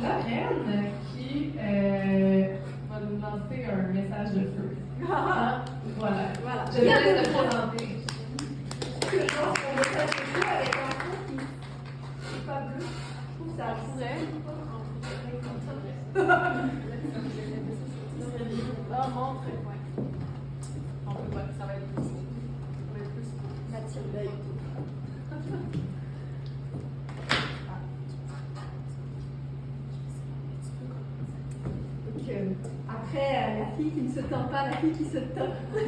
Lorraine qui va nous lancer un message de feu. Voilà. Je vais laisse te présenter. Je lance mon message de feu avec un fond qui n'est pas bleu. Je trouve ça pourrait. Ah, montre. On peut pas, ça va être plus. Ça va être plus. Ça tire l'œil. Donc, après, la fille qui ne se tend pas, la fille qui se tend. C'est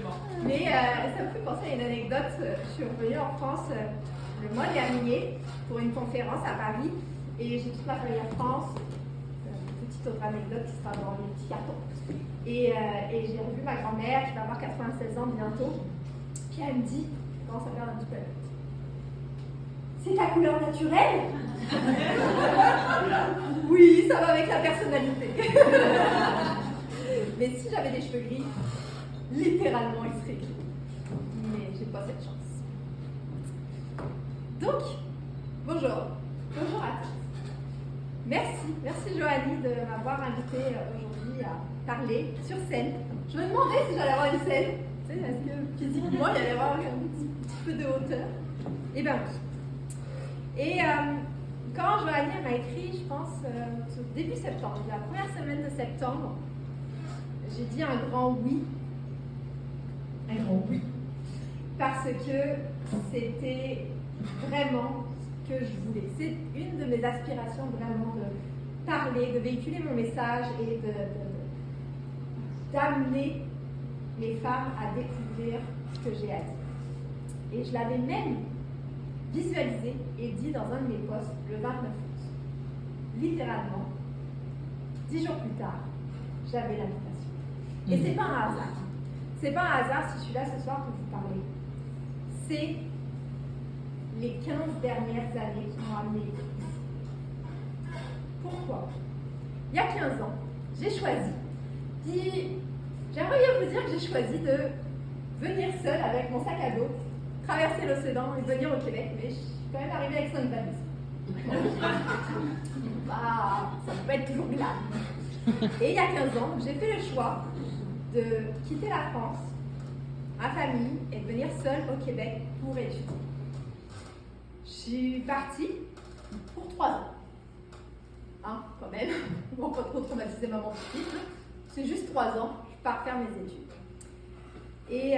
bon. Mais ça me fait penser à une anecdote. Je suis revenue en France le mois dernier pour une conférence à Paris et j'ai toute ma famille en France. Petite autre anecdote qui sera dans les petits cartons. Et j'ai revu ma grand-mère, qui va avoir 96 ans bientôt. Puis elle me dit, je commence à faire un petit peu. C'est ta couleur naturelle? Oui, ça va avec la personnalité. Mais si j'avais des cheveux gris, littéralement, ils seraient gris. Mais j'ai pas cette chance. Donc, bonjour. Bonjour à tous. Merci Joanie de m'avoir invité aujourd'hui à parler sur scène. Je me demandais si j'allais avoir une scène. Tu sais, est-ce que physiquement il allait y avoir un petit peu de hauteur? Eh bien oui. Et quand Joanie m'a écrit, je pense, début septembre, la première semaine de septembre, j'ai dit un grand oui. Un grand oui. Parce que c'était vraiment ce que je voulais. C'est une de mes aspirations vraiment de parler, de véhiculer mon message et d'amener les femmes à découvrir ce que j'ai à dire. Et je l'avais même visualisé et dit dans un de mes posts le 29 août. Littéralement, 10 jours plus tard, j'avais l'invitation. Et c'est pas un hasard. C'est pas un hasard si je suis là ce soir pour vous parler. C'est les 15 dernières années qui m'ont amené ici. Pourquoi? Il y a 15 ans, j'ai choisi. J'aimerais bien vous dire que j'ai choisi de venir seule avec mon sac à dos, traverser l'océan et venir au Québec, mais je suis quand même arrivée avec 5 valises. Ça peut pas être toujours grave. Et il y a 15 ans, j'ai fait le choix de quitter la France, ma famille, et de venir seule au Québec pour étudier. Je suis partie pour 3 ans. Hein, quand même. Bon, pas trop traumatiser maman tout de suite. C'est juste 3 ans, je pars faire mes études. Et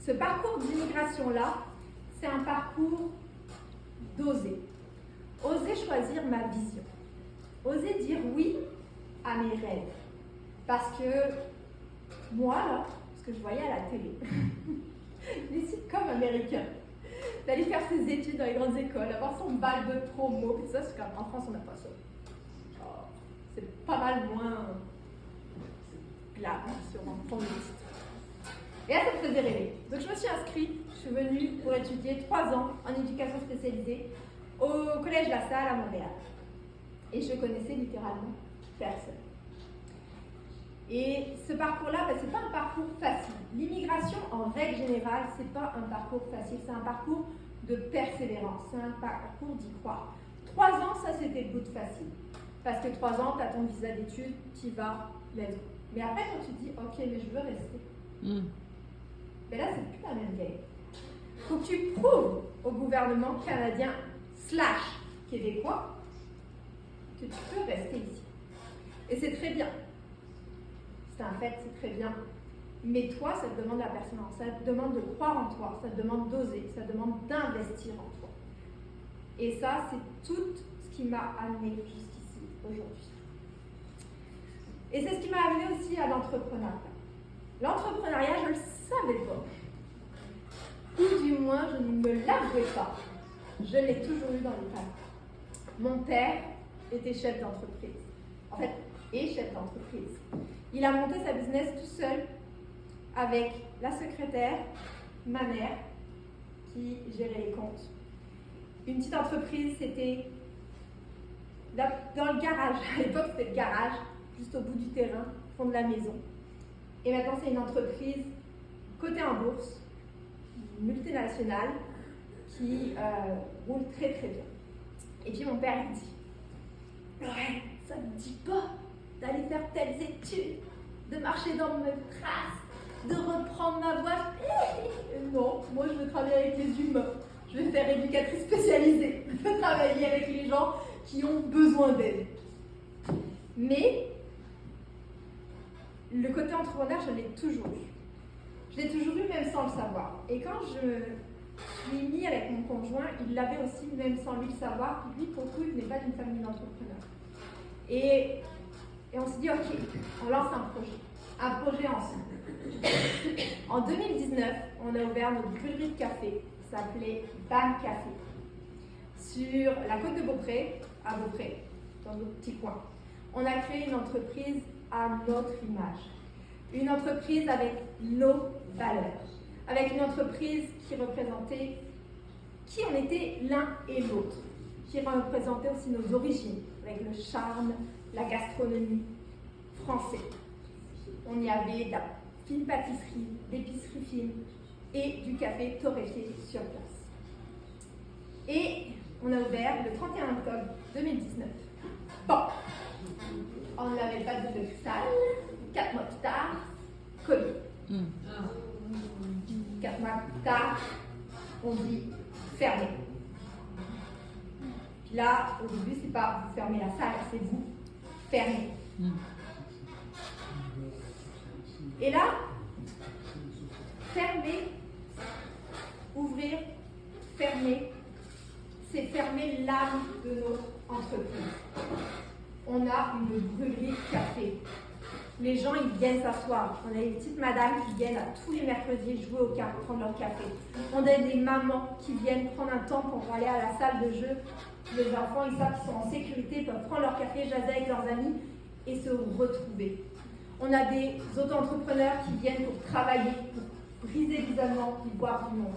ce parcours d'immigration-là, c'est un parcours d'oser. Oser choisir ma vision. Oser dire oui à mes rêves. Parce que moi, là, ce que je voyais à la télé, les sitcoms américains, d'aller faire ses études dans les grandes écoles, avoir son bac de promo, et ça, c'est comme en France, on n'a pas ça. Oh, c'est pas mal moins glam, sur un fond de titre. Et là, ça me faisait rêver. Donc, je me suis inscrite, je suis venue pour étudier 3 ans en éducation spécialisée au Collège La Salle à Montréal. Et je connaissais littéralement personne. Et ce parcours-là, c'est pas un parcours facile. L'immigration, en règle générale, c'est pas un parcours facile, c'est un parcours de persévérance, c'est un parcours d'y croire. 3 ans, ça c'était le bout de facile. Parce que 3 ans, tu as ton visa d'études, tu y vas, let's go. Mais après, quand tu dis, ok, mais je veux rester, mais là, c'est plus la même game. Il faut que tu prouves au gouvernement canadien / québécois que tu peux rester ici. Et c'est très bien. C'est un fait, c'est très bien. Mais toi, ça te demande la persévérance, ça te demande de croire en toi, ça te demande d'oser, ça te demande d'investir en toi. Et ça, c'est tout ce qui m'a amené jusqu'ici, aujourd'hui. Et c'est ce qui m'a amené aussi à l'entrepreneuriat. L'entrepreneuriat, je ne le savais pas. Ou du moins, je ne me l'avouais pas. Je l'ai toujours eu dans les pattes. Mon père était chef d'entreprise. En fait, est chef d'entreprise. Il a monté sa business tout seul avec la secrétaire, ma mère, qui gérait les comptes. Une petite entreprise, c'était dans le garage. À l'époque, c'était le garage, juste au bout du terrain, au fond de la maison. Et maintenant, c'est une entreprise cotée en bourse, multinationale, qui roule très très bien. Et puis mon père il dit, Lorraine, ça ne me dit pas d'aller faire telles études, de marcher dans mes traces, de reprendre ma voix. Non, moi je veux travailler avec les humains. Je vais faire éducatrice spécialisée. Je veux travailler avec les gens qui ont besoin d'aide. Mais le côté entrepreneur, je l'ai toujours eu. Je l'ai toujours eu même sans le savoir. Et quand je suis mis avec mon conjoint, il l'avait aussi même sans lui le savoir. Lui, pour le coup, il n'est pas d'une famille d'entrepreneurs. Et on s'est dit, ok, on lance un projet ensemble. En 2019, on a ouvert notre brûlerie de café, qui s'appelait BAM Café, sur la côte de Beaupré, à Beaupré, dans notre petit coin. On a créé une entreprise à notre image, une entreprise avec nos valeurs, avec une entreprise qui représentait qui on était l'un et l'autre, qui représentait aussi nos origines, avec le charme, la gastronomie française. On y avait de la fine pâtisserie, d'épicerie fine et du café torréfié sur place. Et on a ouvert le 31 octobre 2019. Bon, on n'avait pas de cristal. 4 mois plus tard, Covid. 4 mois plus tard, on dit fermez. Puis là, au début, c'est pas vous fermez la salle, c'est vous fermez. Et là, fermer, ouvrir, fermer, c'est fermer l'âme de notre entreprise. On a une brûlerie de café. Les gens, ils viennent s'asseoir. On a des petites madames qui viennent tous les mercredis jouer au cartes, prendre leur café. On a des mamans qui viennent prendre un temps pour aller à la salle de jeu. Les enfants, ils savent qu'ils sont en sécurité, peuvent prendre leur café, jaser avec leurs amis et se retrouver. On a des auto-entrepreneurs qui viennent pour travailler, pour briser l'isolement, puis boire du monde.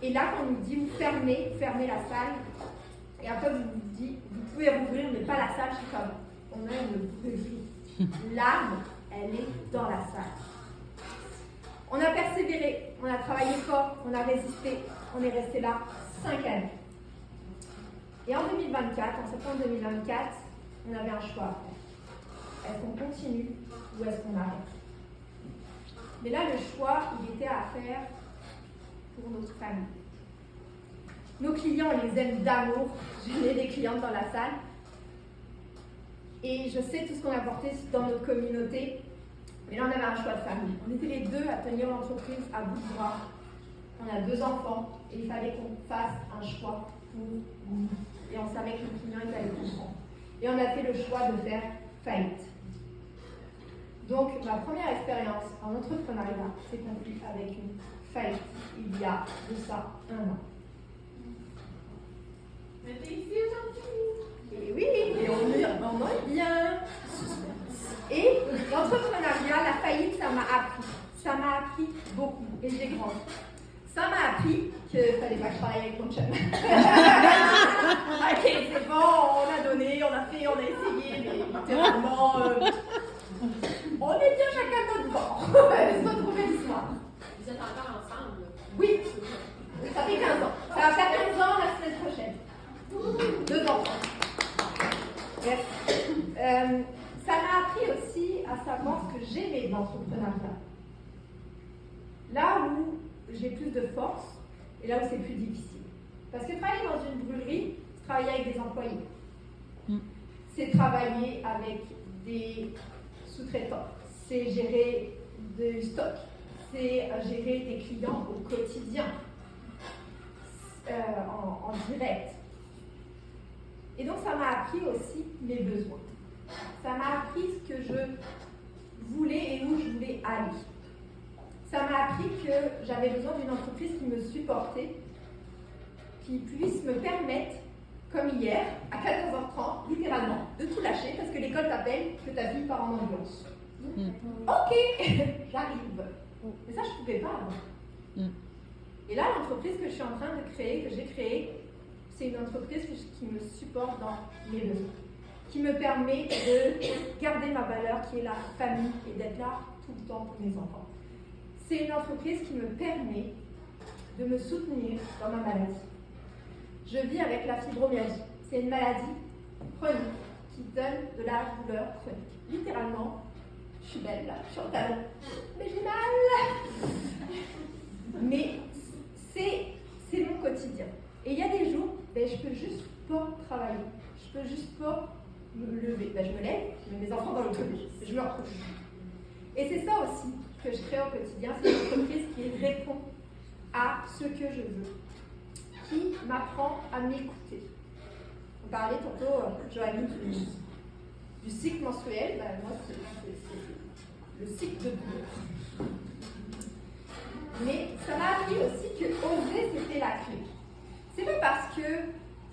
Et là, quand on nous dit vous fermez la salle, et après vous nous dites vous pouvez rouvrir, mais pas la salle, c'est comme on a une brûlerie. L'âme, elle est dans la salle. On a persévéré, on a travaillé fort, on a résisté, on est resté là 5 années. Et en 2024, en septembre 2024, on avait un choix à faire. Est-ce qu'on continue ou est-ce qu'on arrête? Mais là, le choix, il était à faire pour notre famille. Nos clients, on les aime d'amour. J'ai des clientes dans la salle. Et je sais tout ce qu'on a apporté dans notre communauté. Mais là, on avait un choix de famille. On était les deux à tenir l'entreprise à bout de bras. On a 2 enfants et il fallait qu'on fasse un choix pour nous. Et on savait que nos clients, ils allaient comprendre. Et on a fait le choix de faire faillite. Donc, ma première expérience en entrepreneuriat s'est conclue avec une faillite il y a de ça 1 an. Mais t'es ici aujourd'hui! Et oui, et on est bien. Et l'entrepreneuriat, la faillite, ça m'a appris. Ça m'a appris beaucoup et j'ai grandi. Ça m'a appris qu'il ne fallait pas que je travaille avec mon chum. Ok, c'est bon, on a donné, on a fait, on a essayé, mais littéralement, on est bien chacun de notre bord. Se retrouver l'histoire. Vous êtes encore ensemble? Oui, ça fait 15 ans. Ça va faire 15 ans la semaine prochaine. 2 enfants. Bref. Ça m'a appris aussi à savoir ce que j'aimais dans l'entrepreneuriat. Là où j'ai plus de force et là où c'est plus difficile. Parce que travailler dans une brûlerie, c'est travailler avec des employés. C'est travailler avec des sous-traitants. C'est gérer du stock. C'est gérer des clients au quotidien, en direct. Et donc ça m'a appris aussi mes besoins. Ça m'a appris ce que je voulais et où je voulais aller. Ça m'a appris que j'avais besoin d'une entreprise qui me supportait, qui puisse me permettre, comme hier, à 14h30, littéralement, de tout lâcher parce que l'école t'appelle, que ta fille part en ambulance. Ok, j'arrive. Mais ça, je ne pouvais pas avant. Et là, l'entreprise que je suis en train de créer, que j'ai créée, c'est une entreprise qui me supporte dans mes besoins, qui me permet de garder ma valeur qui est la famille et d'être là tout le temps pour mes enfants. C'est une entreprise qui me permet de me soutenir dans ma maladie. Je vis avec la fibromyalgie. C'est une maladie chronique qui donne de la douleur chronique. Littéralement, je suis belle là, je suis en talon, mais j'ai mal. Mais c'est mon quotidien. Et il y a des jours, je peux juste pas travailler. Je peux juste pas me lever. Je me lève, je mets mes enfants dans l'autobus, je me recouche. Et c'est ça aussi que je crée au quotidien, c'est une entreprise qui répond à ce que je veux, qui m'apprend à m'écouter. On parlait tantôt, Joanie, du cycle menstruel. Moi, c'est le cycle de douleur. Mais ça m'a appris aussi que oser, c'était la clé. C'est pas parce que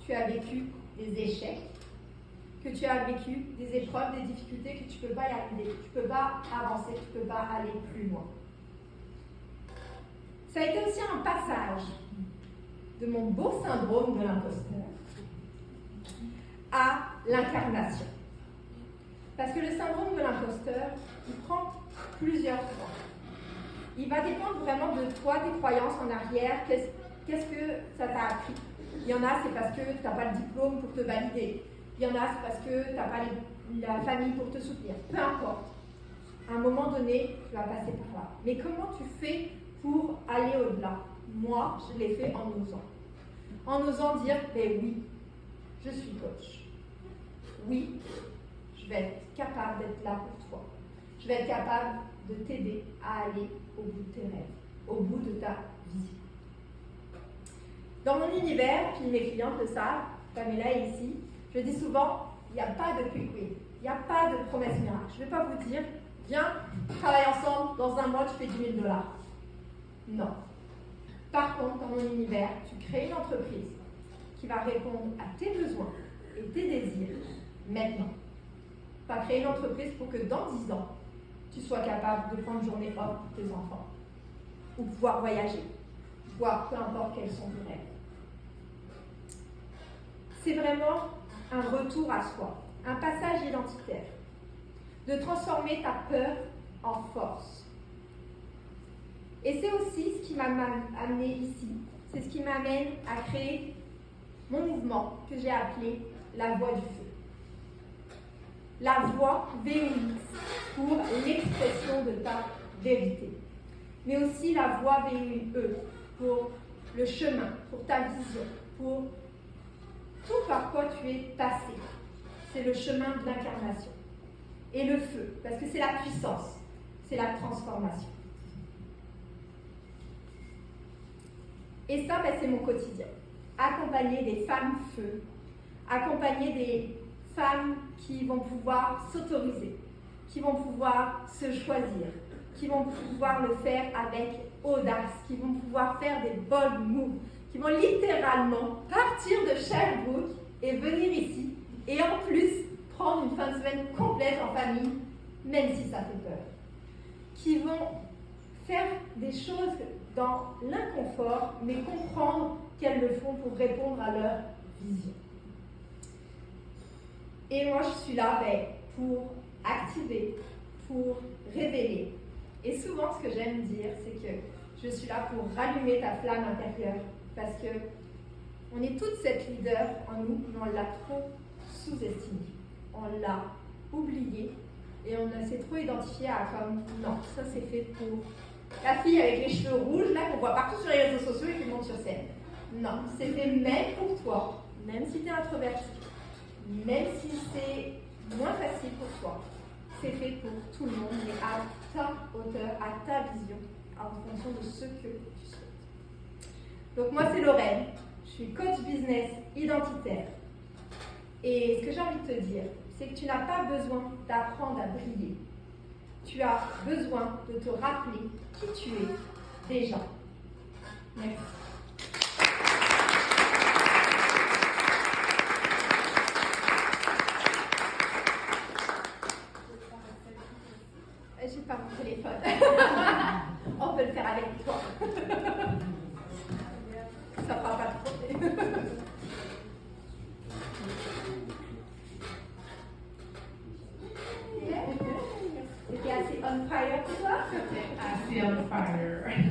tu as vécu des échecs, que tu as vécu des épreuves, des difficultés, que tu ne peux pas y arriver, que tu ne peux pas avancer, que tu ne peux pas aller plus loin. Ça a été aussi un passage de mon beau syndrome de l'imposteur à l'incarnation. Parce que le syndrome de l'imposteur, il prend plusieurs formes. Il va dépendre vraiment de toi, tes croyances en arrière, qu'est-ce que ça t'a appris. Il y en a, c'est parce que tu n'as pas le diplôme pour te valider. Il y en a, c'est parce que tu n'as pas la famille pour te soutenir. Peu importe. À un moment donné, tu vas passer par là. Mais comment tu fais pour aller au-delà? Moi, je l'ai fait en osant. En osant dire, oui, je suis coach. Oui, je vais être capable d'être là pour toi. Je vais être capable de t'aider à aller au bout de tes rêves, au bout de ta vie. Dans mon univers, puis mes clientes le savent, Pamela est ici, je dis souvent, il n'y a pas de quick win, il n'y a pas de promesse miracle. Je ne vais pas vous dire, viens, travaille ensemble, dans un mois tu fais 10 000 $. Non. Par contre, dans mon univers, tu crées une entreprise qui va répondre à tes besoins et tes désirs maintenant. Pas créer une entreprise pour que dans 10 ans, tu sois capable de prendre une journée off pour tes enfants ou pouvoir voyager, voir peu importe quels sont tes rêves. C'est vraiment un retour à soi, un passage identitaire, de transformer ta peur en force. Et c'est aussi ce qui m'a amené ici, c'est ce qui m'amène à créer mon mouvement que j'ai appelé la Voix du Feu. La voix VOX pour l'expression de ta vérité, mais aussi la voix VOE pour le chemin, pour ta vision, pour tout par quoi tu es passé. C'est le chemin de l'incarnation. Et le feu, parce que c'est la puissance, c'est la transformation. Et ça, c'est mon quotidien. Accompagner des femmes feu, accompagner des femmes qui vont pouvoir s'autoriser, qui vont pouvoir se choisir, qui vont pouvoir le faire avec audace, qui vont pouvoir faire des bold moves, qui vont littéralement partir de Sherbrooke et venir ici, et en plus prendre une fin de semaine complète en famille, même si ça fait peur. Qui vont faire des choses dans l'inconfort, mais comprendre qu'elles le font pour répondre à leur vision. Et moi, je suis là pour activer, pour révéler. Et souvent, ce que j'aime dire, c'est que je suis là pour rallumer ta flamme intérieure, parce que on est toute cette leader en nous, mais on l'a trop sous-estimée. On l'a oubliée et on s'est trop identifié à comme non, ça c'est fait pour la fille avec les cheveux rouges là qu'on voit partout sur les réseaux sociaux et qui monte sur scène. Non, c'est fait même pour toi, même si tu es introverti, même si c'est moins facile pour toi. C'est fait pour tout le monde, mais à ta hauteur, à ta vision, en fonction de ce que tu souhaites. Donc moi c'est Lorraine, je suis coach business identitaire. Et ce que j'ai envie de te dire, c'est que tu n'as pas besoin d'apprendre à briller. Tu as besoin de te rappeler qui tu es déjà. Merci. J'ai pas mon téléphone. On peut le faire avec toi. Ça fera pas trop. C'était assez on fire pour toi? C'était assez on fire.